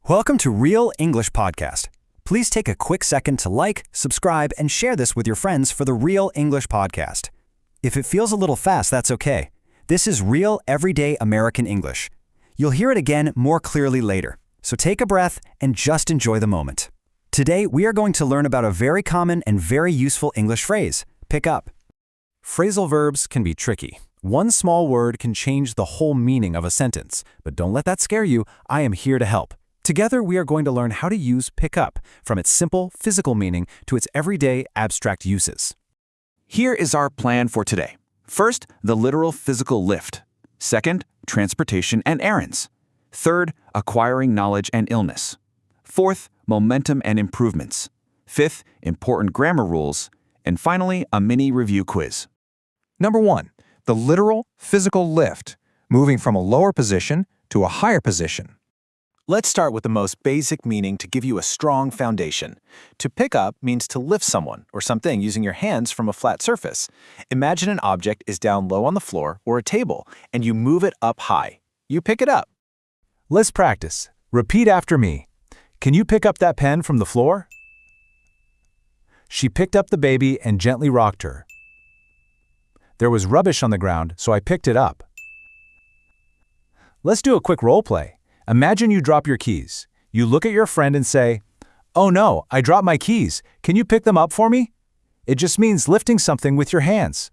Welcome to Real English Podcast. Please take a quick second to like, subscribe, and share this with your friends for the Real English Podcast. If it feels a little fast, that's okay. This is real, everyday American English. You'll hear it again more clearly later, so take a breath and just enjoy the moment. Today, we are going to learn about a very common and very useful English phrase, pick up. Phrasal verbs can be tricky. One small word can change the whole meaning of a sentence, but don't let that scare you. I am here to help. Together, we are going to learn how to use pick up, from its simple physical meaning to its everyday abstract uses. Here is our plan for today. First, the literal physical lift. Second, transportation and errands. Third, acquiring knowledge and illness. Fourth, momentum and improvements. Fifth, important grammar rules. And finally, a mini review quiz. Number 1, the literal physical lift, moving from a lower position to a higher position. Let's start with the most basic meaning to give you a strong foundation. To pick up means to lift someone or something using your hands from a flat surface. Imagine an object is down low on the floor or a table, and you move it up high. You pick it up. Let's practice. Repeat after me. Can you pick up that pen from the floor? She picked up the baby and gently rocked her. There was rubbish on the ground, so I picked it up. Let's do a quick role play. Imagine you drop your keys. You look at your friend and say, "Oh no, I dropped my keys. Can you pick them up for me?" It just means lifting something with your hands.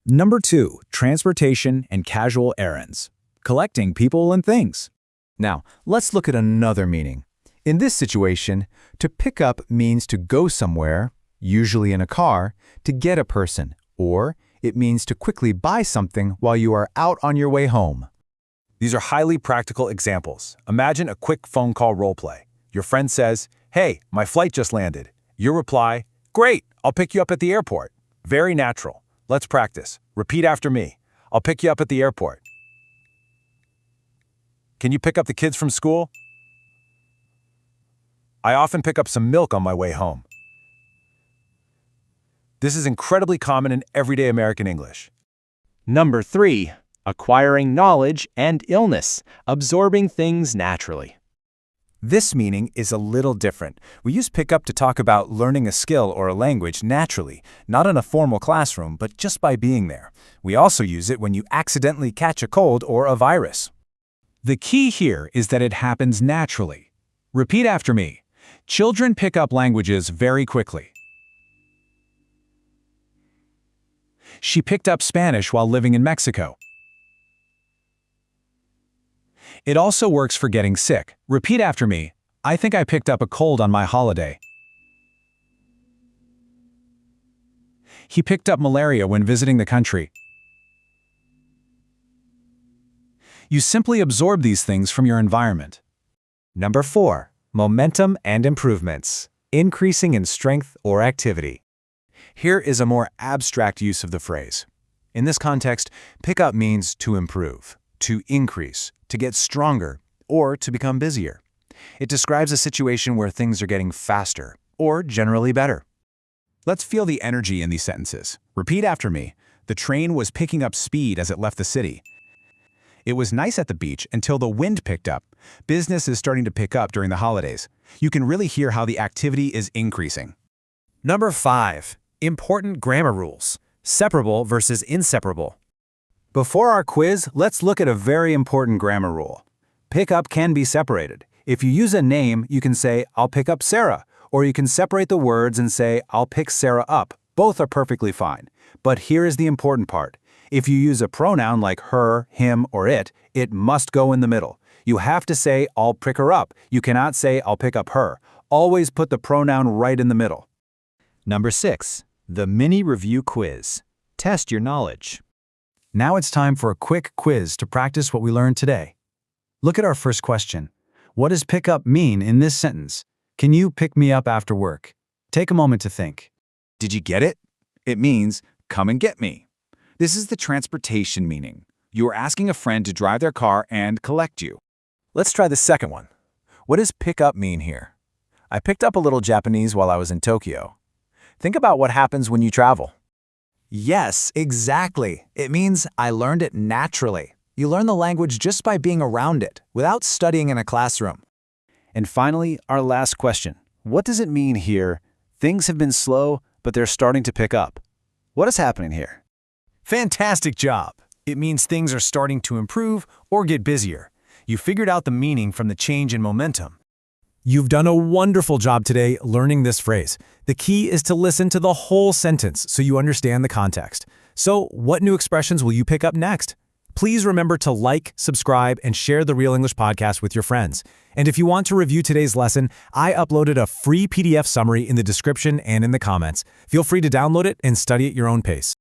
Number 2, transportation and casual errands. Collecting people and things. Now, let's look at another meaning. In this situation, to pick up means to go somewhere, usually in a car, to get a person, or it means to quickly buy something while you are out on your way home. These are highly practical examples. Imagine a quick phone call role play. Your friend says, "Hey, my flight just landed." You reply, "Great, I'll pick you up at the airport." Very natural. Let's practice. Repeat after me. I'll pick you up at the airport. Can you pick up the kids from school? I often pick up some milk on my way home. This is incredibly common in everyday American English. Number 3, acquiring knowledge and illness, absorbing things naturally. This meaning is a little different. We use pick up to talk about learning a skill or a language naturally, not in a formal classroom, but just by being there. We also use it when you accidentally catch a cold or a virus. The key here is that it happens naturally. Repeat after me. Children pick up languages very quickly. She picked up Spanish while living in Mexico. It also works for getting sick. Repeat after me. I think I picked up a cold on my holiday. He picked up malaria when visiting the country. You simply absorb these things from your environment. Number 4, momentum and improvements, increasing in strength or activity. Here is a more abstract use of the phrase. In this context, pick up means to improve, to increase, to get stronger, or to become busier. It describes a situation where things are getting faster, or generally better. Let's feel the energy in these sentences. Repeat after me. The train was picking up speed as it left the city. It was nice at the beach until the wind picked up. Business is starting to pick up during the holidays. You can really hear how the activity is increasing. Number 5, important grammar rules, separable versus inseparable. Before our quiz, let's look at a very important grammar rule. Pick up can be separated. If you use a name, you can say, "I'll pick up Sarah," or you can separate the words and say, "I'll pick Sarah up." Both are perfectly fine. But here is the important part. If you use a pronoun like her, him, or it must go in the middle. You have to say, "I'll pick her up." You cannot say, "I'll pick up her." Always put the pronoun right in the middle. Number 6, the mini review quiz. Test your knowledge. Now it's time for a quick quiz to practice what we learned today. Look at our first question. What does pick up mean in this sentence? Can you pick me up after work? Take a moment to think. Did you get it? It means, come and get me. This is the transportation meaning. You are asking a friend to drive their car and collect you. Let's try the second one. What does pick up mean here? I picked up a little Japanese while I was in Tokyo. Think about what happens when you travel. Yes, exactly. It means I learned it naturally. You learn the language just by being around it, without studying in a classroom. And finally, our last question. What does it mean here? Things have been slow, but they're starting to pick up. What is happening here? Fantastic job! It means things are starting to improve or get busier. You figured out the meaning from the change in momentum. You've done a wonderful job today learning this phrase. The key is to listen to the whole sentence so you understand the context. So, what new expressions will you pick up next? Please remember to like, subscribe, and share the Real English Podcast with your friends. And if you want to review today's lesson, I uploaded a free PDF summary in the description and in the comments. Feel free to download it and study at your own pace.